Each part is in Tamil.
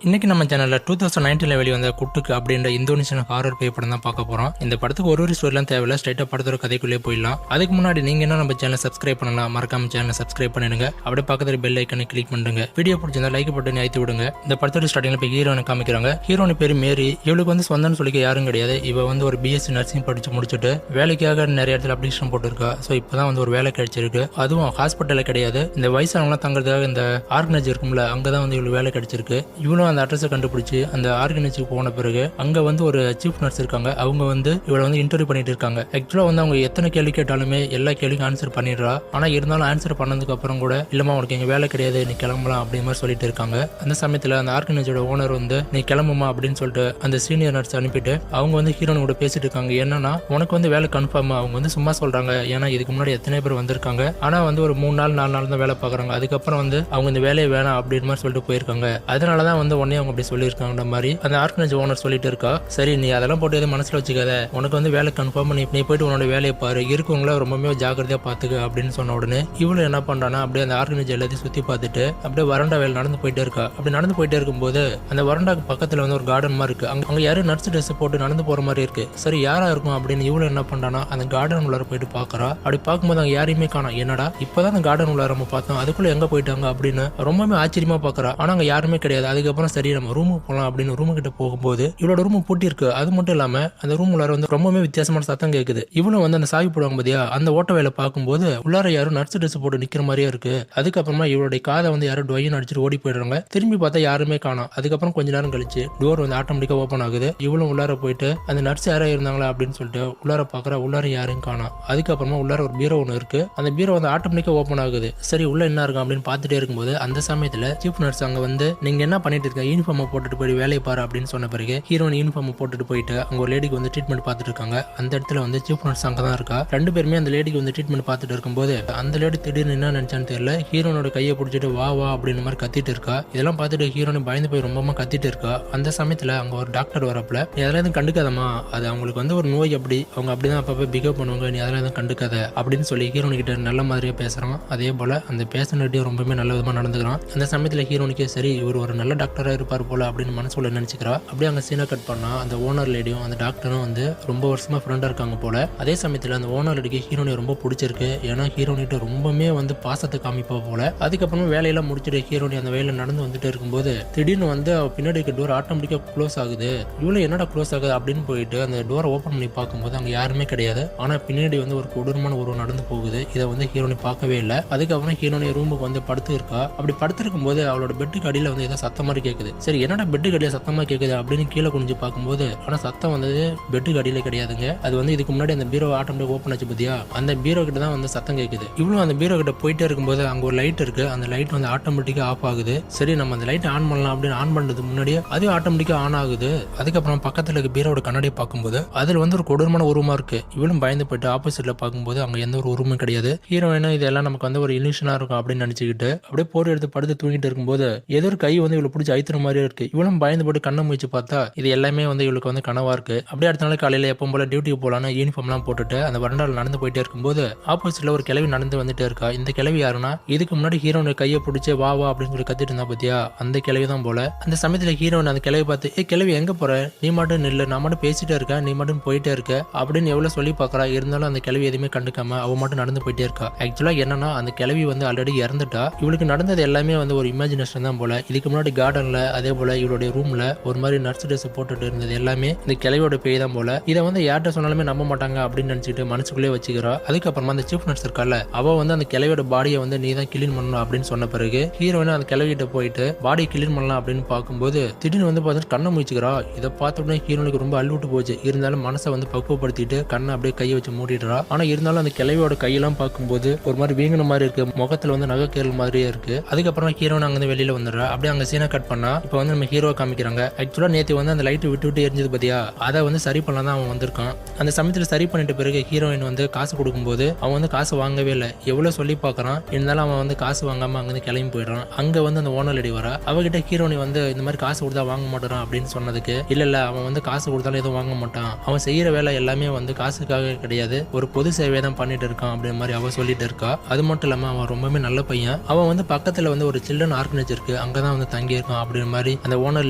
இன்னைக்கு நம்ம சேனல்ல 2019 வெளிவந்த குட்டுக்கு அப்படின்ற இந்தோனேஷியன் ஹாரர் பேய் படம் தான் பார்க்க போறோம். இந்த படத்துக்கு ஒரு ஸ்டோரிலாம் தேவையில்ல, ஸ்ட்ரைட்டா படத்தோட கதைக்குள்ளே போயிடலாம். அதுக்கு முன்னாடி நீங்க என்ன நம்ம சேனலை சப்ஸ்கிரைப் பண்ணலாம், மறக்காம சேனலை சப்ஸ்கிரைப் பண்ணிடுங்க. அப்படியே பக்கத்துல பெல் ஐக்கனை கிளிக் பண்ணுங்க. வீடியோ பிடிச்சிருந்தா லைக் பட்டன் அழுத்தி விடுங்க. இந்த படத்தோட ஸ்டார்டிங்ல போய் ஹீரோனை காமிக்கிறாங்க. ஹீரோனி பேரு மேரி. இவளுக்கு வந்து சொந்தம்னு சொல்லிக்க யாரும் கிடையாது. இவ வந்து ஒரு பிஎஸ்சி நர்சிங் படிச்சு முடிச்சுட்டு வேலைக்காக நிறைய இடத்துல அப்ளிகேஷன் போட்டுருக்கா. ஸோ இப்பதான் வந்து ஒரு வேலை கிடைச்சிருக்கு. அதுவும் ஹாஸ்பிட்டல்ல கிடையாது, இந்த வயசானவங்களாம் தங்குறதுக்காக இந்த ஆர்கனைஸ் இருக்கும்ல, அங்கதான் வந்து இவளுக்கு வேலை கிடைச்சிருக்கு. இவளும் அந்த அட்ரஸை கண்டுபிடிச்சு அந்த ஆர்கனைஸுக்கு போன பிறகு அங்க வந்து ஒரு சீஃப் நர்ஸ் இருக்காங்க. அவங்க வந்து இவளை வந்து இன்டர்வியூ பண்ணிட்டு இருக்காங்க. ஆக்சுவலா வந்து அவங்க எத்தனை கேள்வி கேட்டாலுமே எல்லா கேள்விக்கும் ஆன்சர் பண்ணிடுறா. ஆனா இருந்தாலும் ஆன்சர் பண்ணதுக்கு அப்புறம் கூட இல்லமா உனக்கு எங்க வேலை கிடையாது, நீ கிளம்பலாம் அப்படிங்கிற மாதிரி சொல்லிட்டு இருக்காங்க. அந்த சமயத்துல அந்த ஆர்கனைஸோட ஓனர் வந்து நீ கிளம்புமா அப்படின்னு சொல்லிட்டு அந்த சீனியர் நர்ஸ் அனுப்பிட்டு அவங்க வந்து ஹீரோன் கூட பேசிட்டு இருக்காங்க. என்னன்னா உனக்கு வந்து வேலை கன்ஃபார்ம். அவங்க வந்து சும்மா சொல்றாங்க, ஏன்னா இதுக்கு முன்னாடி எத்தனை பேர் வந்திருக்காங்க, ஆனா வந்து ஒரு 3 நாள் 4 நாள் தான் வேலை பாக்குறாங்க. அதுக்கப்புறம் வந்து அவங்க இந்த வேலையை வேணாம் அப்படின்னு மாதிரி சொல்லிட்டு போயிருக்காங்க. அதனாலதான் வந்து உடனே அவங்க அப்படி சொல்லியிருக்காங்க மாதிரி அந்த ஆர்கனைஸ் ஓனர் சொல்லிட்டு இருக்கா. சரி, நீ அதெல்லாம் போட்டு எதுவும் மனசுல வச்சுக்காத, உனக்கு வந்து வேலை கன்ஃபார்ம், நீ போயிட்டு உன்னோட வேலையை பாரு, இருக்கவங்கள ரொம்பவே ஜாக்கிரதையா பாத்துக்க அப்படின்னு சொன்ன உடனே இவளும் என்ன பண்றானா அப்படியே அந்த ஆர்கனைஸ் எல்லாத்தையும் சுத்தி பார்த்துட்டு அப்படியே வரண்டா வேலை நடந்து போயிட்டே இருக்கா. அப்படி நடந்து போயிட்டே இருக்கும்போது அந்த வரண்டாக்கு பக்கத்துல வந்து ஒரு கார்டன் மாதிரி இருக்கு. அங்க யாரும் நர்ஸ் ட்ரெஸ் போட்டு நடந்து போற மாதிரி இருக்கு. சரி, யாரா இருக்கும் அப்படின்னு இவளும் என்ன பண்றானா அந்த கார்டன் உள்ளார போயிட்டு பாக்குறா. அப்படி பார்க்கும்போது அங்க யாரையுமே காணோம். என்னடா இப்பதான் அந்த கார்டன் உள்ளார நம்ம பார்த்தோம், அதுக்குள்ள எங்க போயிட்டாங்க அப்படின்னு ரொம்பவே ஆச்சரியமா பாக்குறா. ஆனா அங்க யாருமே கிடையாது. அதுக்கப்புறம் சரி நம்ம ரூமுக்கு போலாம் அப்படின்னு ரூமு கிட்ட போகும்போது இவளோட ரூம் பூட்டி இருக்கு. அது மட்டும் இல்லாம அந்த ரூம் உள்ளார வந்து ரொம்பவே வித்தியாசமான சத்தம் கேக்குது. இவனும் வந்து அந்த சாவி போடுவாங்க பாத்தியா, அந்த ஓட்ட வேலை பார்க்கும்போது உள்ளார யாரும் நர்ஸ் ட்ரெஸ் போட்டு நிக்கிற மாதிரியே இருக்கு. அதுக்கப்புறமா இவளுடைய காதை வந்து யாரும் டொயின் அடிச்சுட்டு ஓடி போயிடுறாங்க. திரும்பி பார்த்தா யாருமே காணோம். அதுக்கப்புறம் கொஞ்ச நேரம் கழிச்சு டோர் வந்து ஆட்டோமேட்டிக்கா ஓப்பன் ஆகுது. இவளும் உள்ளார போயிட்டு அந்த நர்ஸ் யாரா இருந்தாங்களா அப்படின்னு சொல்லிட்டு உள்ளார பாக்குற, உள்ளார யாரும் காணோம். அதுக்கப்புறமா உள்ளார ஒரு பீரோ ஒன்று இருக்கு. அந்த பீரோ வந்து ஆட்டோமேட்டிக்கா ஓப்பன் ஆகுது. சரி உள்ள என்ன இருக்கும் அப்படின்னு பார்த்துட்டே இருக்கும்போது அந்த சமயத்துல சீஃப் நர்ஸ் அங்க வந்து நீங்க என்ன பண்ணிட்டு இருக்க, யூனிஃபார்ம் போட்டுட்டு போய் வேலையை பாரு அப்படின்னு சொன்ன பிறகு ஹீரோயின் யூனிஃபார்ம் போட்டுட்டு போயிட்டு அங்க ஒரு லேடிக்கு வந்து ட்ரீட்மெண்ட் பார்த்துட்டு இருக்காங்க. அந்த இடத்துல வந்து சீஃப் நர்ஸ் அங்க தான் இருக்கா. ரெண்டு பேருமே அந்த லேடிக்கு வந்து ட்ரீட்மெண்ட் பார்த்துட்டு இருக்கும்போது அந்த லேடி திடீர்னு என்ன நினைச்சான்னு தெரியல, ஹீரோனோட கையை பிடிச்சிட்டு வா வா அப்படின்னு மாதிரி கத்திட்டு இருக்கா. இதெல்லாம் பார்த்துட்டு ஹீரோயின் பயந்து போய் ரொம்பமா கத்திட்டு இருக்கா. அந்த சமயத்துல அங்க ஒரு டாக்டர் வரப்பல, நீ அதெல்லாம் எதுவும் கண்டுக்காதமா, அது அவங்களுக்கு வந்து ஒரு நோய், அப்படி அவங்க அப்படிதான் அப்பப்ப பிகேவ் பண்ணுவாங்க, நீ அதெல்லாம் எதுவும் கண்டுக்காத அப்படின்னு சொல்லி ஹீரோன் கிட்ட நல்ல மாதிரியே பேசுறான். அதே போல அந்த பேசினட்டையும் ரொம்பவே நல்ல விதமா நடந்துக்கிறான். அந்த சமயத்துல ஹீரோனுக்கே சரி இவர் ஒரு நல்ல டாக்டரா இருப்பார் போல அப்படின்னு மனசுல நினைச்சுக்கிறா. அப்படியே அங்க சீனை கட் பண்ணா அந்த ஓனர் லேடியும் அந்த டாக்டரும் வந்து ரொம்ப வருஷமா ஃப்ரெண்டா இருக்காங்க போல. அதே சமயத்துல அந்த ஓனர் லேடிக்கு ஹீரோனை ரொம்ப பிடிச்சிருக்கு. ஏன்னா ஹீரோனிட்ட ரொம்பவே வந்து பாசத்தை காமிப்பா போல. அதுக்கப்புறமா வேலையெல்லாம் முடிச்சுட்டு ஹீரோனி அந்த வேலையில நடந்து வந்துட்டு இருக்கும்போது திடீர்னு வந்து அவ பின்னாடி டோர் ஆட்டோமேட்டிக்கா க்ளோஸ் ஆகுது. இவ்வளவு என்னடா க்ளோஸ் ஆகுது அப்படின்னு போயிட்டு அந்த டோரை ஓப்பன் பண்ணி பார்க்கும்போது அங்க யாருமே கிடையாது. ஆனா பின்னாடி வந்து ஒரு கொடூரமான உருவம் நடந்து போகுது. இதை வந்து ஹீரோனி பார்க்கவே இல்லை. அதுக்கப்புறம் ஹீரோனி ரூமுக்கு வந்து படுத்து இருக்கா. அப்படி படுத்திருக்கும் போது அவளோட பெட்டுக்கு அடியில வந்து ஏதோ சத்தம் மாதிரி கேட்குது. சரி என்னடா பெட்டுக்கு அடியில சத்தமா கேட்குது அப்படின்னு கீழே குனிஞ்சு பார்க்கும்போது ஆனா சத்தம் வந்தது பெட்டுக்கு அடியில கிடையாதுங்க. அது வந்து இதுக்கு முன்னாடி அந்த பீரோ ஆட்டோமேட்டிக் ஓப்பன் ஆச்சு பாத்தியா, அந்த பீரோ கிட்ட தான் வந்து சத்தம் கேட்குது. இவ்வளவு அந்த பீரோ கிட்ட போயிட்டே இருக்கும்போது அங்க ஒரு லைட் இருக்கு. அந்த லைட் வந்து ஆட்டோமேட்டிக்கா ஆஃப் ஆகுது. சரி நம்ம அந்த லைட் ஆன் பண்ணலாம் அப்படின்னு ஆன் பண்றதுக்கு முன்னாடியே அது ஆட்டோமேட்டிக்கா ஆன் ஆகுது. அதுக்கப்புறம் பக்கத்துல இருக்க பீரோட கண்ணாடியை பார்க்கும்போது அதுல வந்து ஒரு கொடூரமான உருவமா இருக்கு. இவளும் பயந்து போயிட்டு ஆப்போசிட்ல பார்க்கும்போது அங்க எந்த ஒரு உருவமும் கிடையாது. ஹீரோயினா இதெல்லாம் நமக்கு வந்து ஒரு இல்யூஷனா இருக்கும் அப்படின்னு நினைச்சுக்கிட்டு அப்படியே போர் எடுத்து படுத்து தூங்கிட்டு இருக்கும்போது ஏதோ ஒரு கை வந்து இவளை பிடிச்சி அழுத்துற மாதிரியே இருக்கு. இவளும் பயந்து போட்டு கண்ணை முயற்சி பார்த்தா இது எல்லாமே வந்து இவளுக்கு வந்து கனவா இருக்கு. அப்படியே அடுத்த நாள் காலையில எப்பவும் போல டியூட்டிக்கு போலான்னு யூனிஃபார்ம் எல்லாம் போட்டுட்டு அந்த வரண்டால நடந்து போயிட்டே இருக்கும்போது ஆப்போசிட்ல ஒரு கிழவி நடந்து வந்துட்டே இருக்கா. இந்த கிழவி யாருன்னா இதுக்கு முன்னாடி ஹீரோனை கையை பிடிச்சி வா வா அப்படின்னு சொல்லி கத்திட்டு இருந்தா பாத்தியா, அந்த கிழவி தான் போல. அந்த சமயத்துல ஹீரோன் அந்த கிழவி பார்த்து ஏ கிழவி எங்க போற, நீ மட்டும் நில்லு, நான் மட்டும் பேசிட்டே இருக்கேன், நீ மட்டும் போயிட்டே இருக்க அப்படின்னு எவ்வளவு சொல்லி பாக்குறா. இருந்தாலும் அந்த கிழவி எதுவுமே கண்டுக்காம அவ மட்டும் நடந்து போயிட்டே இருக்கா. ஆக்சுவலா என்னன்னா அந்த கிழவி வந்து ஆல்ரெடி இறந்துட்டா. இவளுக்கு நடந்தது எல்லாமே வந்து ஒரு இமேஜினேஷன் தான் போல. இதுக்கு முன்னாடி கார்டன்ல அதே போல இவளுடைய ரூம்ல ஒரு மாதிரி நர்ஸ் ட்ரெஸ் போட்டுட்டு இருந்தது எல்லாமே இந்த கிழவியோட பேய் தான் போல. இதை வந்து யார்கிட்ட சொன்னாலுமே நம்ப மாட்டாங்க அப்படின்னு நினைச்சிட்டு மனசுக்குள்ளே வச்சுக்கிறா. அதுக்கப்புறமா அந்த சீஃப் நர்ஸ் இருக்கால, அவ வந்து அந்த கிழவியோட பாடியை வந்து நீ தான் கிளீன் பண்ணணும் அப்படின்னு சொன்ன பிறகு ஹீரோயின் அந்த கிழவிகிட்ட போயிட்டு பாடியை கிளீன் பண்ணலாம் அப்படின்னு பார்க்கும்போது திடீர்னு வந்து பார்த்துட்டு கண்ணை முடிச்சுக்கிறா. இதை பார்த்த உடனே ஹீரோனுக்கு ரொம்ப அள்ளிவிட்டு போச்சு. இருந்தாலும் மனசை வந்து பக்குவப்படுத்திட்டு கண்ணை அப்படியே கையை வச்சு மூடிடுறா. ஆனா இருந்தாலும் அந்த கிழவியோட கையெல்லாம் பார்க்கும்போது ஒரு மாதிரி வீங்கின மாதிரி இருக்கு. முகத்துல வந்து நகை கேள் மாதிரியே இருக்கு. அதுக்கப்புறம் ஹீரோன் அங்க வெளியில வந்துடுறா. அப்படியே அங்க சீனை கட் பண்ணா இப்ப வந்து நம்ம ஹீரோ காமிக்கிறாங்க. ஆக்சுவலா நேத்து வந்து அந்த லைட் விட்டு விட்டு எரிஞ்சது பாத்தியா, அதை வந்து சரி பண்ணலாம் தான் அவன் வந்திருக்கான். அந்த சமயத்துல சரி பண்ணிட்ட பிறகு ஹீரோயின் வந்து காசு கொடுக்கும்போது அவன் வந்து காசு வாங்கவே இல்லை. எவ்வளவு சொல்லி பாக்குறான், இருந்தாலும் அவன் வந்து காசு வாங்காம அங்கிருந்து கிளம்பி போயிடுறான். அங்க வந்து அந்த ஓனர் லேடி வரா. அவகிட்ட ஹீரோனி வந்து இந்த மாதிரி காசு கொடுத்தா வாங்க மாட்டான் அப்படின்னு சொன்னதுக்கு இல்ல அவன் வந்து காசு கொடுத்தாலும் எதுவும் வாங்க மாட்டான், அவன் செய்யற வேலை எல்லாமே வந்து காசுக்காக கிடையாது, ஒரு பொது சேவை தான் பண்ணிட்டு இருக்கான் அப்படின்ற மாதிரி அவ சொல்லிட்டு இருக்கா. அது மட்டும் இல்லாம அவன் ரொம்பவே நல்ல பையன். அவன் வந்து பக்கத்துல வந்து ஒரு சில்ட்ரன் ஆர்கனைஸ் இருக்கு, அங்கதான் வந்து தங்கி இருக்கான் அப்படின்ற மாதிரி அந்த ஓனர்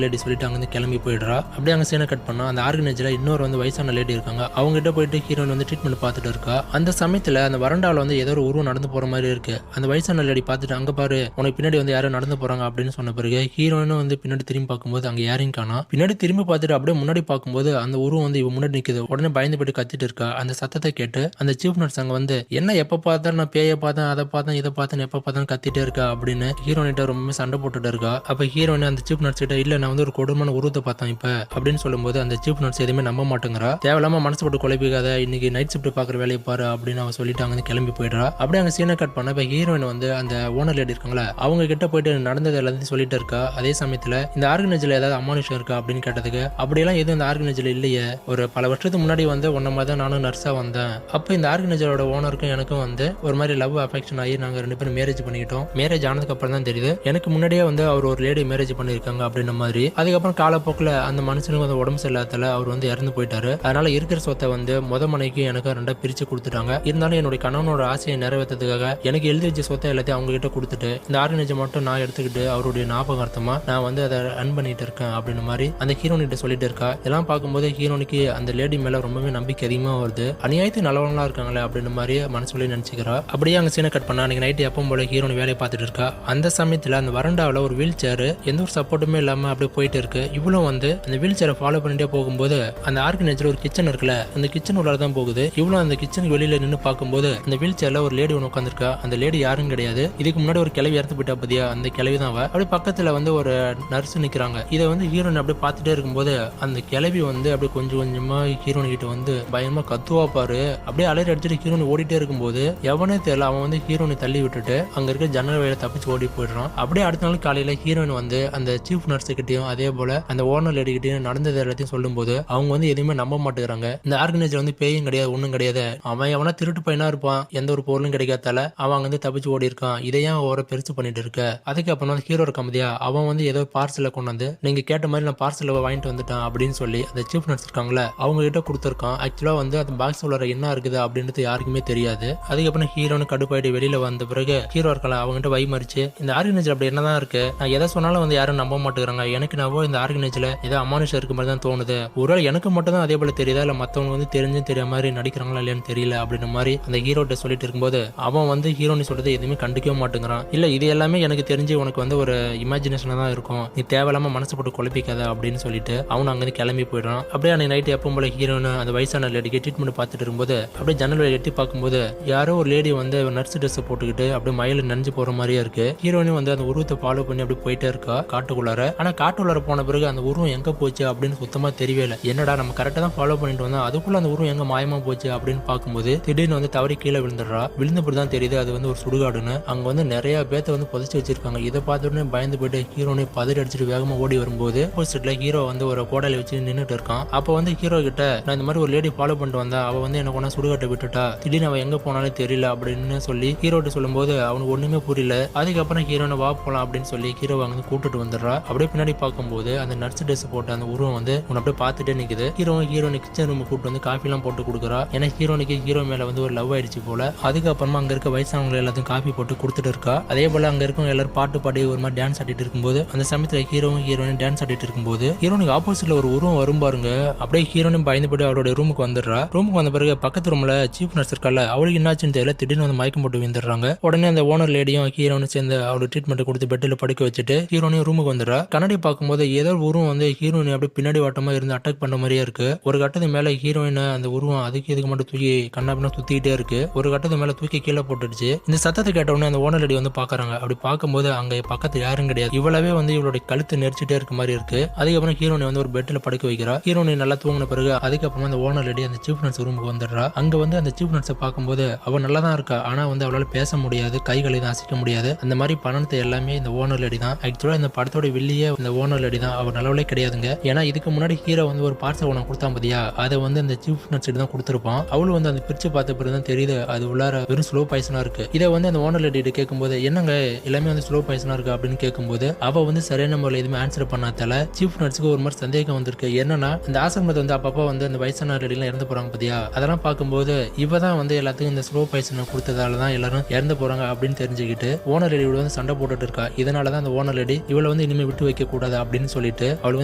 லேடி சொல்லிட்டு அங்க இருந்து கிளம்பி போயிடுறா. அப்படியே அங்க சீனை கட் பண்ணா அந்த ஆர்கனைசர்ல இன்னொரு வந்து வயசான லேடி இருக்காங்க. அவங்க கிட்ட போயிட்டு ஹீரோயின் வந்து ட்ரீட்மெண்ட் பார்த்துட்டு இருக்கா. அந்த சமயத்துல அந்த வரண்டாவில் வந்து ஏதோ ஒரு உருவம் நடந்து போற மாதிரி இருக்கு. அந்த வயசான லேடி பார்த்துட்டு அங்க பாரு உனக்கு பின்னாடி வந்து யாரும் நடந்து போறாங்க அப்படின்னு சொன்ன பிறகு ஹீரோயினும் வந்து பின்னாடி திரும்பி பார்க்கும்போது அங்க யாரையும் காணா. பின்னாடி திரும்பி பார்த்துட்டு அப்படியே முன்னாடி பார்க்கும்போது அந்த உருவம் வந்து இவ முன்னாடி நிக்குது. உடனே பயந்து போயிட்டு கத்திட்டு இருக்கா. அந்த சத்தத்தை கேட்டு அந்த சீஃப் நர்ஸ் அங்க வந்து என்ன எப்ப பார்த்தாலும் நான் பேயை பார்த்தேன் அதை பார்த்தேன் இதை பார்த்தேன் எப்ப பார்த்தாலும் கத்திட்டே இருக்கா அப்படின்னு ஹீரோயிட்ட ரொம்ப சண்டை போட்டுட்டு இருக்கா. அப்ப ஹீரோயின் அந்த சீஃப் நர்ஸ் கிட்ட இல்ல நான் வந்து ஒரு கொடூரமான உருவத்தை பார்த்தேன் இப்ப அப்படின்னு சொல்லும்போது அந்த சீஃப் நர்ஸ் எதுவுமே நம்ப மாட்டேங்கிறா. தேவையில்லாம மனசு போட்டு குழப்பிக்காத இன்னைக்கு நைட் ஷிஃப்ட் பாக்குற வேலையை பாரு அப்படின்னு அவன் சொல்லிட்டு அங்க கிளம்பி போயிடுறா. அப்படியே அங்க சீனை கட் பண்ண இப்ப ஹீரோயின் வந்து அந்த ஓனர் லேடி இருக்காங்களா அவங்க கிட்ட போயிட்டு நடந்தது எல்லாத்தையும் சொல்லிட்டு இருக்கா. அதே சமயத்துல இந்த ஆர்கனைசர்ல ஏதாவது அமானுஷம் இருக்கா அப்படின்னு கேட்டதுக்கு அப்படியெல்லாம் எதுவும் இந்த ஆர்கனைசர்ல இல்லையே, ஒரு பல வருஷத்துக்கு முன்னாடி வந்து உன்ன மாதிரி தான் நானும் நர்ஸா வந்தேன். அப்ப இந்த ஆர்கனைசரோட ஓனருக்கும் எனக்கும் வந்து ஒரு மாதிரி லவ் அஃபெக்ஷன் ஆகி நாங்க 2 பேரும் மேரேஜ் பண்ணிக்கிட்டோம். மேரேஜ் ஆனதுக்கு அப்புறம் தான் தெரியுது எனக்கு முன்னாடியே வந்து அவர் ஒரு லேடி மேரேஜ் பண்ணிருக்காங்க அப்படின்ற மாதிரி. அதுக்கப்புறம் காலப்போக்கில் அந்த மனுஷனுக்கு வந்து உடம்பு சரியில்லாதல அவர் வந்து இறந்து போயிட்டாரு. அதனால இருக்கிற சொத்தை வந்து மனைவிக்கும் எனக்கு 2 பிரிச்சு கொடுத்துட்டாங்க. இருந்தாலும் என்னுடைய கணவனோட ஆசையை நிறைவேற்றதுக்காக எனக்கு எழுதி வச்ச சொத்தை எல்லாத்தையும் அவங்க கிட்ட கொடுத்துட்டு இந்த ஆர்கனைசர் மட்டும் நான் எடுத்துக்கிட்டு அவருடைய ஞாபகார்த்தமா நான் வந்து அதை ரன் பண்ணிட்டு இருக்கேன் அப்படின்னு மாதிரி அந்த ஹீரோன் கிட்ட சொல்லிட்டு இருக்கா. இதெல்லாம் பார்க்கும்போது ஹீரோனுக்கு அந்த லேடி மேல ரொம்பவே நம்பிக்கை அதிகமா வருது. அநியாயத்து நல்லவங்களா இருக்காங்களே அப்படின்னு மாதிரி மனசுல நினைச்சுக்கிறா. அப்படியே அங்க சீனை கட் பண்ணா அன்னைக்கு நைட்டு எப்பவும் போல ஹீரோன் வேலையை பார்த்துட்டு இருக்கா. அந்த சமயத்துல அந்த வரண்டாவில் ஒரு வீல் சேர் எந்த ஒரு சப்போர்ட்டுமே இல்லாம அப்படியே போயிட்டு இருக்கு. இவ்வளவு வந்து அந்த வீல் சேரை ஃபாலோ பண்ணிட்டே போகும்போது அந்த ஆர்கனைசர் ஒரு கிச்சன் இருக்குல்ல அந்த கிச்சன் உள்ளார தான் போகுது. இவ்வளவு அந்த கிச்சனுக்கு வெளியில நின்று பார்க்கும்போது அந்த வீல் சேர்ல ஒரு லேடி ஒன்று உட்காந்துருக்கா. அந்த லேடி யாரும் கிடையாது, இதுக்கு முன்னாடி ஒரு கிளவி இறந்து போயிட்டா பத்தியா அந்த கிளவி தான். அப்படி பக்கத்துல வந்து ஒரு நர்ஸ் நிக்கிறாங்க. இதை வந்து ஹீரோயின் அப்படியே பார்த்துட்டே இருக்கும்போது அந்த கிளவி வந்து அப்படியே கொஞ்சம் கொஞ்சமா ஹீரோயின் கிட்ட வந்து பயமா கத்துவா பாரு. அப்படியே அலையிற அடிச்சுட்டு ஹீரோயின் ஓடிட்டே இருக்கும்போது எவனே தெரியல அவன் வந்து ஹீரோனை தள்ளி விட்டுட்டு அங்க இருக்க ஜன்னல் வழியில தப்பிச்சு ஓடி போயிடுறான். அப்படியே அடுத்த நாள் காலையில ஹீரோயின் வந்து அந்த சீஃப் நர்ஸ் கிட்டையும் அதே போல அந்த ஓனர் லேடி கிட்டையும் நடந்தது எல்லாத்தையும் சொல்லும் போது அவங்க வந்து எதுவுமே நம்ப மாட்டேங்கிறாங்க. இந்த ஆர்கனைசர் வந்து பேயும் கிடையாது ஒண்ணும் கிடையாது, அவன் எவனா திருட்டு பையனா இருப்பான், எந்த ஒரு பொருளும் கிடைக்காதால அவன் வந்து தப்பிச்சு ஓடி இருக்கான், இதையும் ஒரு பெருசு பண்ணிட்டு இருக்க. அதுக்கப்புறம் வந்து ஹீரோ இருக்க முடியா அவன் வந்து ஏதோ பார்சலை கொண்டு வந்து நீங்க கேட்ட மாதிரி நான் பார்சலை வாங்கிட்டு வந்துட்டான் அப்படின்னு சொல்லி அந்த சீஃப் நர்ஸ் இருக்காங்களே அவங்க கிட்ட கொடுத்துருக்கான். ஆக்சுவலா வந்து அந்த பாக்ஸ் உள்ள என்ன இருக்குது அப்படின்றது யாருக்குமே தெரியாது. அதுக்கப்புறம் ஹீரோனு கடுப்பாயிட்டு வெளியில வந்த பிறகு ஹீரோ இருக்கலாம் அவங்ககிட்ட வை மறிச்சு இந்த ஆர்கனைசர் அப்படி என்னதான் இருக்கு, நான் எதை சொன்னாலும் வந்து யாரும் நம்ப மாட்டேங்கிறாங்க, எனக்கு நான் இந்த ஆர்கனைசர்ல ஏதோ அமானுஷம் இருக்க மாதிரி தான் தோணுது, ஒருவேளை எனக்கு மட்டும் தான் அதே போல தெரியுதா இல்ல மத்தவங்க வந்து தெரிஞ்சும் தெரிய மாதிரி நடிக்கிறாங்களா இல்லையான்னு தெரியல அப்படின்ற மாதிரி அந்த ஹீரோட்ட சொல்லிட்டு இருக்கும்போது அவன் வந்து ஹீரோனி சொல்றது எதுவுமே கண்டுக்கவே மாட்டேங்கிறான். இல்ல இது எல்லாமே எனக்கு தெரிஞ்சு உனக்கு வந்து ஒரு இமேஜினேஷனா தான் இருக்கும், நீ தேவையில்லாம மனசு போட்டு குழப்பிக்காத அப்படின்னு சொல்லிட்டு அவன் அங்கிருந்து கிளம்பி போயிடுறான். அப்படியே அன்னைக்கு நைட்டு எப்பவும் போல ஹீரோனு அந்த வயசான லேடிக்கு ட்ரீட்மெண்ட் பார்த்துட்டு இருக்கும்போது அப்படியே ஜன்னல் வழி எட்டி பார்க்கும்போது யாரோ ஒரு லேடி வந்து நர்ஸ் ட்ரெஸ் போட்டுக்கிட்டு அப்படியே மயில நனைஞ்சு போற மாதிரியே இருக்கு. ஹீரோனி வந்து அந்த உருவத்தை ஃபாலோ பண்ணி அப்படி போயிட்டே இருக்கா காட்டுக்குள்ளார. ஆனா காட்டுக்குள்ளார போன பிறகு அந்த உருவம் எங்க போச்சு அப்படின்னு சுத்தமா தெரியவே இல்லை. என்னடா நம்ம கரெக்டா தான் ஃபாலோ பண்ணிட்டு வந்தோம், அதுக்குள்ள அந்த உருவம் எங்க மாயமா போச்சு அப்படின்னு பார்க்கும்போது திடீர்னு வந்து தவறி கீழே விழுந்துடுறா. விழுந்தபடிதான் தெரியுது அது வந்து ஒரு சுடுகாடுன்னு. அங்க வந்து நிறைய பேத்த வந்து புதைச்சு வச்சிருக்காங்க. இதை பார்த்துட்டு பயந்து போயிட்டு ஹீரோனை பதறி அடிச்சுட்டு வேகமா ஓடி வரும்போது ஆப்போசிட்ல ஹீரோ வந்து ஒரு கோடாலி வச்சு நின்றுட்டு இருக்கான். அப்ப வந்து ஹீரோ கிட்ட நான் இந்த மாதிரி ஒரு லேடி ஃபாலோ பண்ணிட்டு வந்தா அவ வந்து என்ன கொண்டா சுடுகாட்டை விட்டுட்டா, திடீர்னு அவன் எங்க போனாலும் தெரியல அப்படின்னு சொல்லி ஹீரோட்ட சொல்லும்போது அவனுக்கு ஒண்ணுமே புரியல. அதுக்கப்புறம் ஹீரோனை வா போலாம் அப்படின்னு சொல்லி ஹீரோ வந்து கூட்டிட்டு வந்துடுறா. அப்படியே பின்னாடி பார்க்கும்போது அந்த நர்ஸ் ட்ரெஸ் போட்ட அந்த உருவம் வந்து உன்னை அப்படியே பார்த்துட்டே நிக்குது. ஹீரோனி கிச்சன் ரூம் கூட்டு வந்து காஃபி எல்லாம் போட்டு கொடுக்குறா. ஏன்னா ஹீரோனிக்கு ஹீரோ மேல வந்து ஒரு லவ் ஆயிடுச்சு போல. அதுக்கப்புறமா அங்க இருக்க வயசானவங்க எல்லாத்தையும் காஃபி போட்டு கொடுத்துட்டு இருக்கா. அதே போல அங்க இருக்கவங்க எல்லாரும் பாட்டு பாடி ஒரு மாதிரி டான்ஸ் ஆடிட்டு இருக்கும்போது அந்த சமயத்துல ஹீரோயின் டான்ஸ் ஆடிட்டு இருக்கும்போது ஹீரோனுக்கு ஆப்போசிட்ல ஒரு உருவம் வரும் பாருங்க. அப்படியே ஹீரோனும் பயந்து போட்டு அவரோட ரூமுக்கு வந்துடுறா. ரூமுக்கு வந்த பிறகு பக்கத்து ரூம்ல சீஃப் நர்ஸ் இருக்கல அவளுக்கு என்னாச்சுன்னு தெரியல, திடீர்னு வந்து மயக்கம் போட்டு விழுந்துடுறாங்க. உடனே அந்த ஓனர் லேடியும் ஹீரோனும் சேர்ந்து அவரோட ட்ரீட்மெண்ட் கொடுத்து பெட்டில் படுக்க வச்சுட்டு ஹீரோனையும் ரூமுக்கு வந்துடுறா. கண்ணாடி பார்க்கும்போது ஏதோ உருவம் வந்து ஹீரோயின் அப்படியே பின்னாடி வாட்டமா இருந்து அட்டாக் பண்ண மாதிரியே இருக்கு. ஒரு கட்டத்து மேல ஹீரோயின் அந்த உருவம் அதுக்கு இதுக்கு மட்டும் தூக்கி கண்ணாபின்னா சுத்திக்கிட்டே இருக்கு. ஒரு கட்டத்து மேல தூக்கி கீழே போட்டுடுச்சு. இந்த சத்தத்தை கேட்ட உடனே அந்த ஓனர் லேடி வந்து பாக்குறாங்க. அப்படி பார்க்கும்போது அங்க பக்கத்து யாரும் கிடையாது. இவ்வளவே வந்து இவளுடைய கழுத்து நெரிச்சிட்டே இருக்க மாதிரி இருக்கு. அதுக்கப்புறம் ஹீரோனை வந்து ஒரு பெட்டில் படுக்க வைக்கிறா. ஹீரோனை நல்லா தூங்கின பிறகு அதுக்கப்புறமா அந்த ஓனர் லேடி அந்த சீஃப் நர்ஸ் ரூமுக்கு வந்துடுறா. அங்க வந்து அந்த சீஃப் நர்ஸை பார்க்கும்போது அவ நல்லா தான் இருக்கா. ஆனா வந்து அவளால பேச முடியாது, கைகளை தான் அசைக்க முடியாது. அந்த மாதிரி பணத்தை எல்லாமே இந்த ஓனர் லேடி தான். ஆக்சுவலா இந்த படத்தோட வெளியே இந்த ஓனர் லேடி தான். அவர் நல்லவளே கிடையாதுங்க. ஏன்னா இதுக்கு முன்னாடி ஹீரோ வந்து ஒரு பார்சல் ஒன்று கொடுத்தான் பாத்தியா, அதை வந்து அந்த சீஃப் நர்ஸ் தான் கொடுத்துருப்பான். அவளும் வந்து அந்த பிரிச்சு பார்த்த பிறகு தான் தெரியுது அது உள்ளார வெறும் ஸ்லோ பாய்சனா இருக்கு. இதை வந்து அந்த ஓனர் லேடி கேட்கும்போது என்னங்க எல்லாமே வந்து ஸ்லோ பாய்சனா இருக்கு அப்படின்னு கேட்கும்போது அவ வந்து சரியான முறையில் எதுவுமே ஆன்சர் பண்ணாதால சீஃப் நர்ஸுக்கு ஒரு மாதிரி சந்தேகம் வந்திருக்கு. என்னன்னா இந்த ஆசிரமத்தை வந்து அப்பப்போ வந்து அந்த வயசான லேடிலாம் இறந்து போறாங்க பாத்தியா, அதெல்லாம் பார்க்கும்போது இவ தான் வந்து எல்லாத்துக்கும் இந்த ஸ்லோ பாய்சனை கொடுத்ததால தான் எல்லாரும் இறந்து போறாங்க அப்படின்னு தெரிஞ்சுக்கிட்டு ஓனர் லேடி வந்து சண்டை போட்டுட்டு இருக்கா. இதனாலதான் அந்த ஓனர் லேடி இவளை வந்து இனிமே விட்டு வைக்க கூடாது அப்படின்னு சொல்லிட்டு அவளுக்கு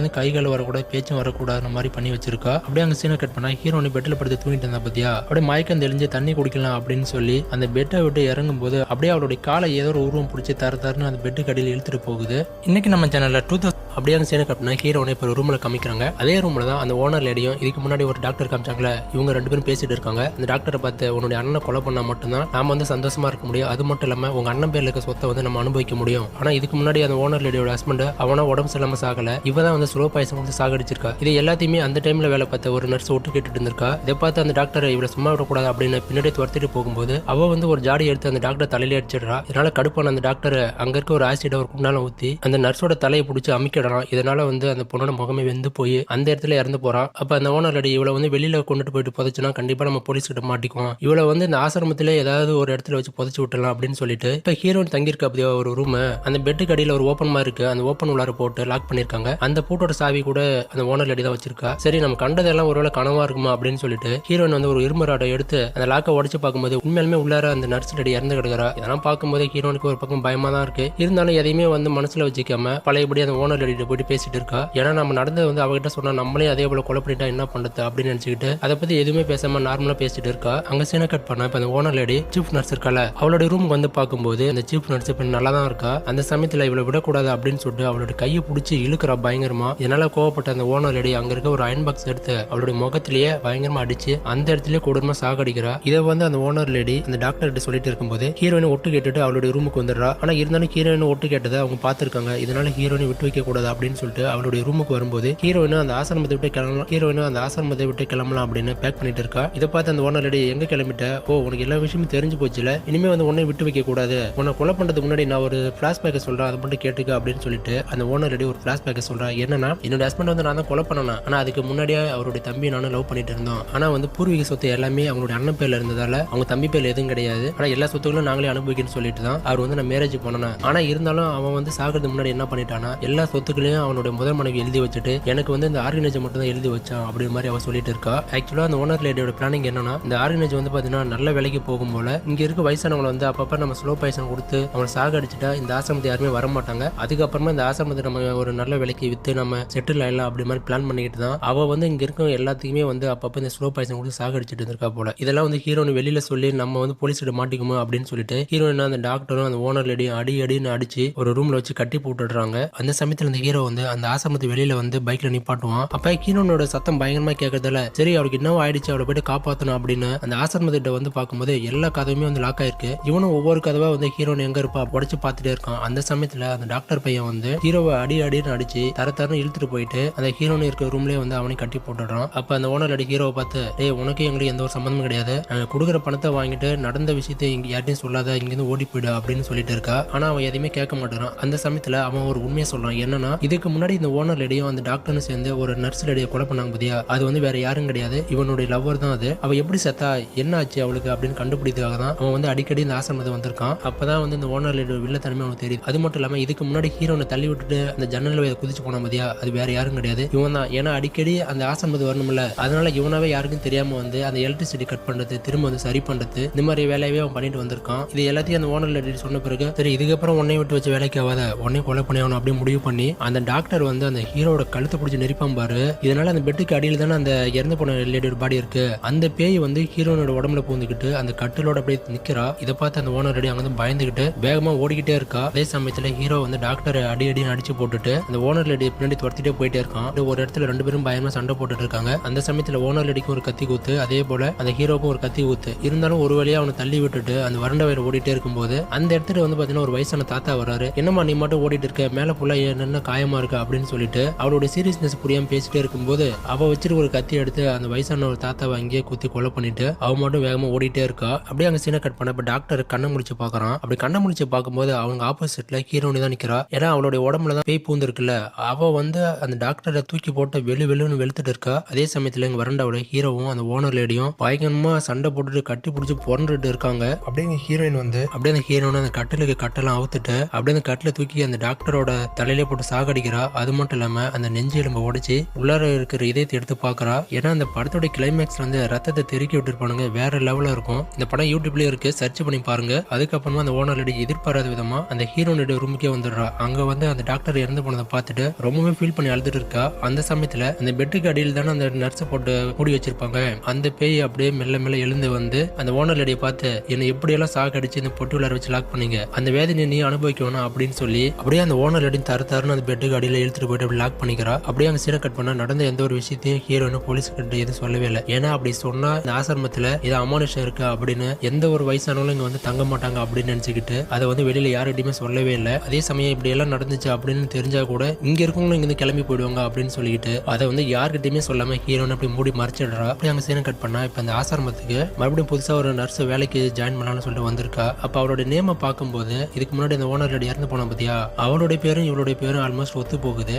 வந்து கைகள் வரக்கூடாது, பேச்சும் வரக்கூடாது மாதிரி பண்ணி வச்சிருக்கா. அப்படியே அங்க சீனை கட் பண்ணா ஹீரோனி பெட்ல படுத்து தூங்கிட்டு இருந்தா பத்தியா, அப்படியே மயக்கம் தெளிஞ்சு தண்ணி குடிக்கலாம் அப்படின்னு சொல்லி அந்த பெட்டை விட்டு இறங்கும் போது அப்படியே அவளுடைய காலை ஏதோ ஒரு உருவம் பிடிச்சி தரன்னு அந்த பெட்டு கடையில் இழுத்துட்டு போகுது. இன்னைக்கு நம்ம சேனல்ல 2000 அப்படியே அங்க சீனை கட் பண்ணா ஹீரோனை இப்போ ரூம்ல காமிக்கிறாங்க. அதே ரூம்ல தான் அந்த ஓனர் லேடியும் இதுக்கு முன்னாடி ஒரு டாக்டர் காமிச்சாங்களே, இவங்க 2 பேரும் பேசிட்டு இருக்காங்க. அந்த டாக்டரை பார்த்து உன்னுடைய அண்ணனை கொலை பண்ணா மட்டும்தான் நாம வந்து சந்தோஷமா இருக்க முடியும், அது மட்டும் இல்லாம உங்க அண்ணன் பேர்ல இருக்க சொத்தை வந்து நம்ம அனுபவிக்க முடியும். ஆனா இதுக்கு முன்னாடி அந்த ஓனர் லேடியோட ஹஸ்பண்ட் அவனா உடம்பு சரியில்லாம சாகல, இவதான் வந்து ஸ்லோ பாய்சன் வந்து சாகடிச்சிருக்கா. இது எல்லாத்தையுமே அந்த டைம்ல வேலை பார்த்த ஒரு நர்ஸ் ஒட்டு கேட்டுட்டு இருந்திருக்கா. இதை பார்த்து அந்த டாக்டர் இவளை சும்மா விடக்கூடாது அப்படின்னு பின்னாடி துரத்திட்டு போகும்போது அவ வந்து ஒரு ஜாடி எடுத்து அந்த டாக்டர் தலையில அடிச்சிடுறா. இதனால கடுப்பான அந்த டாக்டர் அங்க இருக்க ஒரு ஆசிட் ஒரு குண்டால ஊத்தி அந்த நர்ஸோட தலையை பிடிச்சி அமிக்கிடலாம். இதனால வந்து அந்த பொண்ணோட முகமே வெந்து போய் அந்த இடத்துல இறந்து போறான். அப்ப அந்த ஓனர் லேடி இவளை வந்து வெளியில கொண்டுட்டு போயிட்டு புதைச்சுனா கண்டிப்பா நம்ம போலீஸ் கிட்ட மாட்டிக்குவோம், இவளை வந்து இந்த ஆசிரமத்திலே ஏதாவது ஒரு இடத்துல வச்சு புதைச்சு விட்டலாம் அப்படின்னு சொல்லிட்டு இப்ப ஹீரோயின் தங்கியிருக்க அப்படியே ஒரு ரூம் அந்த பெட்டுக்கு அடியில ஒரு ஓப்பன் மாதிரி இருக்கு, அந்த ஓப்பன் உள்ளார போட்டு லாக் பண்ணிருக்காங்க. அந்த பூட்டோட சாவி கூட அந்த ஓனர் லேடி தான் வச்சிருக்கா. சரி நம்ம கண்டதெல்லாம் ஒருவேளை கனவா இருக்குமா அப்படின்னு சொல்லிட்டு ஹீரோயின் வந்து ஒரு இரும்பு ராடை எடுத்து அந்த லாக்கை உடைச்சு பார்க்கும்போது உண்மையாலுமே உள்ளார அந்த நர்ஸ் லேடி இறந்து கிடக்குறா. இதெல்லாம் பார்க்கும்போது ஹீரோனுக்கு ஒரு பக்கம் பயமா தான் இருக்கு. இருந்தாலும் எதையுமே வந்து மனசுல வச்சுக்காம பழையபடி அந்த ஓனர் லேடி போயிட்டு பேசிட்டு இருக்கா. ஏன்னா நம்ம நடந்தது வந்து அவகிட்ட சொன்னா நம்மளே அதே போல கொலை பண்ணிட்டா என்ன பண்றது அப்படின்னு நினைச்சுக்கிட்டு அதை பத்தி எதுவுமே பேசாம நார்மலா பேசிட்டு இருக்கா. அங்க சீனை கட் பண்ணா இப்ப அந்த ஓனர் லேடி சீஃப் நர்ஸ் இருக்கல, அவளோட ரூமுக்கு வந்து பார்க்கும்போது அந்த சீஃப் நர்ஸ் இப்ப நல்லா தான் இருக்கா. அந்த சமயத்துல இவளை விடக்கூடாது அப்படின்னு சொல்லிட்டு அவளோட கையை பிடிச்சி இழுக்கிறா பயங்கரமா. இதனால கோவப்பட்ட அந்த ஓனர் லேடி அங்க இருக்க ஒரு அயன் பாக்ஸ் எடுத்து அவளுடைய முகத்திலேயே பயங்கரமா அடிச்சு அந்த இடத்துல கொடூரமா சாகடிக்கிறா. இதை வந்து அந்த ஓனர் லேடி அந்த டாக்டர் கிட்ட சொல்லிட்டு இருக்கும்போது ஹீரோயின் ஒட்டு கேட்டுட்டு அவளுடைய ரூமுக்கு வந்துடுறா. ஆனா இருந்தாலும் ஹீரோயின் ஒட்டு கேட்டதை அவங்க பாத்துருக்காங்க. இதனால ஹீரோயின் விட்டு வைக்க கூடாது அப்படின்னு சொல்லிட்டு அவளுடைய ரூமுக்கு வரும்போது ஹீரோயின் அந்த ஆசிரமத்தை விட்டு கிளம்பலாம் அப்படின்னு பேக் பண்ணிட்டு இருக்கா. இதை பார்த்து அந்த ஓனர் லேடி எங்க கிளம்பிட்ட, ஓ உனக்கு எல்லா விஷயமும் தெரிஞ்சு போச்சுல, இனிமே வந்து உன்னை விட்டு வைக்க கூடாது, உன்னை கொலை பண்றதுக்கு முன்னாடி நான் ஒரு பிளாஷ்பேக்கை சொல்றேன், அதை மட்டும் கேட்டுக்க அப்படின்னு சொல்லிட்டு அந்த ஓனர் லேடி ஒரு பிளாஷ்பேக்கை சொல்றா. என்னன்னா என்னோட ஹஸ்பண்ட் வந்து நான் தான் கொலை பண்ணனா, ஆனா அதுக்கு முன்னாடியே அவருடைய தம்பி நானும் லவ் பண்ணிட்டு இருந்தோம். ஆனா வந்து பூர்வீக சொத்து எல்லாமே அவங்களுடைய அண்ணன் பேர்ல இருந்ததால அவங்க தம்பி பேர்ல எதுவும் கிடையாது, ஆனா எல்லா சொத்துக்களும் நாங்களே அனுபவிக்கணும்னு சொல்லிட்டு தான் அவர் வந்து நான் மேரேஜ் பண்ணனா. ஆனா இருந்தாலும் அவன் வந்து சாகிறதுக்கு முன்னாடி என்ன பண்ணிட்டானா எல்லா சொத்துக்களையும் அவனுடைய முதல் மனைவி எழுதி வச்சுட்டு எனக்கு வந்து இந்த ஆர்கனைசர் மட்டும் தான் எழுதி வச்சான் அப்படி மாதிரி அவ சொல்லிட்டு இருக்கா. ஆக்சுவலா அந்த ஓனர் லேடியோட பிளானிங் என்னன்னா இந்த ஆர்கனைசர் வந்து பாத்தீங்கன்னா நல்ல வேலைக்கு போகும் போல இங்க இருக்க வயசானவங்களை வந்து அப்பப்ப நம்ம ஸ்லோ பாய்சன் கொடுத்து அவங்களை சாக அடிச்சுட்டா இந்த ஆசிரமத்தை யாருமே வர மாட்டாங்க. அதுக்கப்புறமா இந்த ஆசிரமத்தை நம்ம ஒரு நல்ல வேலைக்கு வித்து நம்ம செட்டில் ஆயிடலாம் அப்படி மாதிரி பிளான் பண்ணிக்கிட்டு தான் அவ வந்து இங்க இருக்க எல்லாத்துக்குமே வந்து அப்பப்ப இந்த ஸ்லோ பாய்சன் கொடுத்து சாக அடிச்சுட்டு இருக்கா போல. இதெல்லாம் வந்து ஹீரோயின் வெளியில சொல்லி நம்ம வந்து போலீஸ் கிட்ட மாட்டிக்குமோ அப்படின்னு சொல்லிட்டு ஹீரோயின் அந்த டாக்டரும் அந்த ஓனர் லேடியும் அடின்னு அடிச்சு ஒரு ரூம்ல வச்சு கட்டி போட்டுடுறாங்க. அந்த சமயத்துல இந்த ஹீரோ வந்து அந்த ஆசிரமத்து வெளியில வந்து பைக்ல நிப்பாட்டுவான். அப்ப ஹீரோனோட சத்தம் பயங்கரமா கேட்கறதால சரி அவளுக்கு என்ன ஆயிடுச்சு அவளை போயிட்டு காப்பாத்தணும் அப்படின்னு அந்த ஆசிரமத்திட்ட வந்து பார்க்கும்போது எல்லா கதவுமே வந்து லாக் ஆயிருக்கு. இவனும் ஒவ்வொரு கதவா வந்து ஹீரோன் எங்க இருப்பா உடச்சு பார்த்துட்டே இருக்கான். அந்த சமயத்துல அந்த டாக்டர் பையன் வந்து ஹீரோவை அடின்னு அடிச்சு தரன்னு இழுத்துட்டு போயிட்டு அந்த ஹீரோன் இருக்க ரூம்லயே வந்து அவனை கட்டி போட்டுடுறான். அப்ப அந்த ஓனர் அடி ஹீரோவை பார்த்து டேய் உனக்கு எங்களுக்கு எந்த ஒரு சம்பந்தமும் கிடையாது, நாங்க கொடுக்குற பணத்தை வாங்கிட்டு நடந்த விஷயத்தை இங்க யார்ட்டையும் சொல்லாத, இங்க இருந்து ஓடி போயிடு அப்படின்னு சொல்லிட்டு இருக்கா. ஆனா அவன் எதையுமே கேட்க மாட்டான். அந்த சமயத்துல அவன் ஒரு உண்மையை சொல்றான். என்னன்னா இதுக்கு முன்னாடி இந்த ஓனர் லேடியும் அந்த டாக்டரும் சேர்ந்து ஒரு நர்ஸ் லேடியை கொலை பண்ணாங்க பாத்தியா, அது வந்து வேற யாரும் கிடையாது, இவனுடைய லவ்வர் தான் அது. அவ எப்படி செத்தா என்ன ஆச்சு அவளுக்கு அப்படின்னு கண்டுபிடிக்கிறதுக்காக தான் அவன் வந்து அடிக்கடி இந்த ஆசிரமத்தை வந்திருக்கான். அப்பதான் வந்து இந்த ஓனர் லேடியோட வில்லத்தன்மை அவனுக்கு தெரியுது. அது மட்டும் இல்லாம இதுக்கு முன்னாடி ஹீரோனை தள்ளி விட்டுட்டு அந்த ஜன்னல் குதிச்சு போனா பாத்தியா, அது வேற யாரும் கிடையாது, இவன் தான். ஏன்னா அடிக்கடி அந்த ஆசிரமத்து வரணும்ல, அதனால இவனாவே யாருக்கும் தெரியாம வந்து அந்த எலக்ட்ரிசிட்டி கட் பண்றது திரும்ப வந்து சரி பண்றது இந்த மாதிரி வேலையவே அவன் பண்ணிட்டு வந்திருக்கான். இது எல்லாத்தையும் அந்த ஓனர் லேடி சொன்ன பிறகு சரி இதுக்கப்புறம் உன்னை விட்டு வச்சு வேலைக்கு ஆகாத, உன்னை கொலை பண்ணி ஆகணும் அப்படின்னு முடிவு பண்ணி அந்த டாக்டர் வந்து அந்த ஹீரோட கழுத்தை பிடிச்சி நெரிப்பான் பாரு. இதனால அந்த பெட்டுக்கு அடியில் தானே அந்த இறந்து போன லேடியோட பாடி இருக்கு, அந்த பேய் வந்து ஹீரோனோட உடம்புல பூந்துக்கிட்டு அந்த கட்டிலோட அப்படியே நிக்கிறா. இதை பார்த்து அந்த ஓனர் லேடி அங்க பயந்துகிட்டு வேகமா ஓடிக்கிட்டே இருக்கா. அதே சமயத்துல ஹீரோ வந்து டாக்டர் அடின்னு அடிச்சு போட்டுட்டு அந்த ஓனர் லேடி பின்னாடி துரத்திட்டே போயிட்டே இருக்கான். ஒரு இடத்துல 2 பேரும் பயமா சண்டை போட்டுட்டு இருக்காங்க. அந்த சமயத்துல ஓனர் லேடிக்கும் ஒரு கத்தி கூத்து, அதே போல அந்த ஹீரோக்கும் ஒரு கத்தி ஊத்து. இருந்தாலும் ஒரு வழியா அவனை தள்ளி விட்டுட்டு அந்த வறண்ட வயல் ஓடிட்டே இருக்கும்போது அந்த இடத்துல வந்து பாத்தீங்கன்னா ஒரு வயசான தாத்தா வராரு. என்னமா நீ மட்டும் ஓடிட்டு இருக்க, மேல புள்ள என்ன காயமா இருக்கு அப்படின்னு சொல்லிட்டு அவளுடைய சீரியஸ்னஸ் புரியாம பேசிட்டே இருக்கும்போது அவ வச்சிட்டு ஒரு கத்தி எடுத்து அந்த வயசான ஒரு தாத்தாவை அங்கேயே குத்தி கொலை பண்ணிட்டு அவ மட்டும் வேகமா ஓடிட்டே இருக்கா. அப்படியே அங்க சீனை கட் பண்ண இப்ப டாக்டர் கண்ணை முடிச்சு பாக்குறான். அப்படி கண்ணை முடிச்சு பார்க்கும்போது அவங்க ஆப்போசிட்ல ஹீரோனி தான் நிக்கிறா. ஏன்னா அவளுடைய உடம்புல தான் பேய் பூந்து இருக்குல்ல, அவ வந்து அந்த டாக்டரை தூக்கி போட்டு வெளுன்னு வெளுத்துட்டு இருக்கா. அதே சமயத்துல இங்க வரண்டாவோட ஹீரோவும் அந்த ஓனர் லேடியும் பயங்கரமா சண்டை போட்டுட்டு கட்டி பிடிச்சி புரண்டுட்டு இருக்காங்க. அப்படியே ஹீரோயின் வந்து அப்படியே அந்த ஹீரோன் அந்த கட்டிலுக்கு கட்டெல்லாம் அவுத்துட்டு அப்படியே அந்த கட்டில தூக்கி அந்த டாக்டரோட தலையிலே போட்டு சாகடிக்கிறா. அது மட்டும் இல்லாம அந்த நெஞ்சு எலும்பை உடைச்சு உள்ளார இருக்கிற இதயத்தை எடுத்து பாக்குறா. ஏன்னா அந்த படத்தோட கிளைமேக்ஸ்ல வந்து ரத்தத்தை தெருக்கி விட்டுருப்பானுங்க, வேற லெவலா இருக்கும். இந்த படம் யூடியூப்லயே இருக்கு, சர்ச் பண்ணி பாருங்க. அதுக்கப்புறமா அந்த ஓனர் லேடி எதிர்பாராத விதமா அந்த ஹீரோனுடைய ரூமுக்கே வந்துடுறா. அங்க வந்து அந்த டாக்டர் இறந்து போனதை பார்த்துட்டு ரொம்பவே ஃபீல் பண்ணி அழுதுட்டு இருக்கா. அந்த சமயத்துல அந்த பெட்டுக்கு அடியில் தானே அந்த நர்ஸை போட்டு மூடி வச்சிருப்பாங்க. அந்த பேய் அப்படியே மெல்ல மெல்ல எழுந்து வந்து அந்த ஓனர் லேடியை பார்த்து என்னை எப்படியெல்லாம் சாகடிச்சு இந்த பொட்டு உள்ளார வச்சு லாக் பண்ணீங்க, அந்த வேதனை நீ அனுபவிக்கணும் அப்படின்னு சொல்லி அப்படியே அந்த ஓனர் லேடி தருன்னு அந்த பெட்டுக்கு அடியில் இழுத்துட்டு போயிட்டு அப்படி லாக் பண்ணிக்கிறா. அப்படியே அங்க சீனை கட் பண்ணா நடந்த எந்த ஒரு விஷயத்தையும் ஹீரோன்னு போலீஸ் கிட்ட எதுவும் சொல்லவே இல்லை. ஏன்னா அப்படி சொன்னா இந்த ஆசிரமத்துல இது அமானுஷம் இருக்கு அப்படின்னு எந்த ஒரு வயசானவங்களும் இங்க வந்து தங்க மாட்டாங்க அப்படின்னு நினைச்சுக்கிட்டு அதை வந்து வெளியில யார்கிட்டயுமே சொல்லவே இல்லை. அதே சமயம் இப்படி எல்லாம் நடந்துச்சு அப்படின்னு தெரிஞ்சா கூட இங்க இருக்கவங்களும் இங்க கிளம்பி போயிடுவாங்க அப்படின்னு சொல்லிட்டு அதை வந்து யார்கிட்டயுமே சொல்லாம ஹீரோன்னு அப்படி மூடி மறைச்சிடுறா. அப்படி அங்க சீனை கட் பண்ணா இப்ப அந்த ஆசிரமத்துக்கு மறுபடியும் புதுசா ஒரு நர்ஸ் வேலைக்கு ஜாயின் பண்ணலாம்னு சொல்லிட்டு வந்திருக்கா. அப்ப அவரோட நேம பார்க்கும்போது இதுக்கு முன்னாடி அந்த ஓனர் இறந்து போன பத்தியா அவளுடைய பேரும் இவளுடைய பேரும் ஆல்மோஸ்ட் ஒத்து போகுது.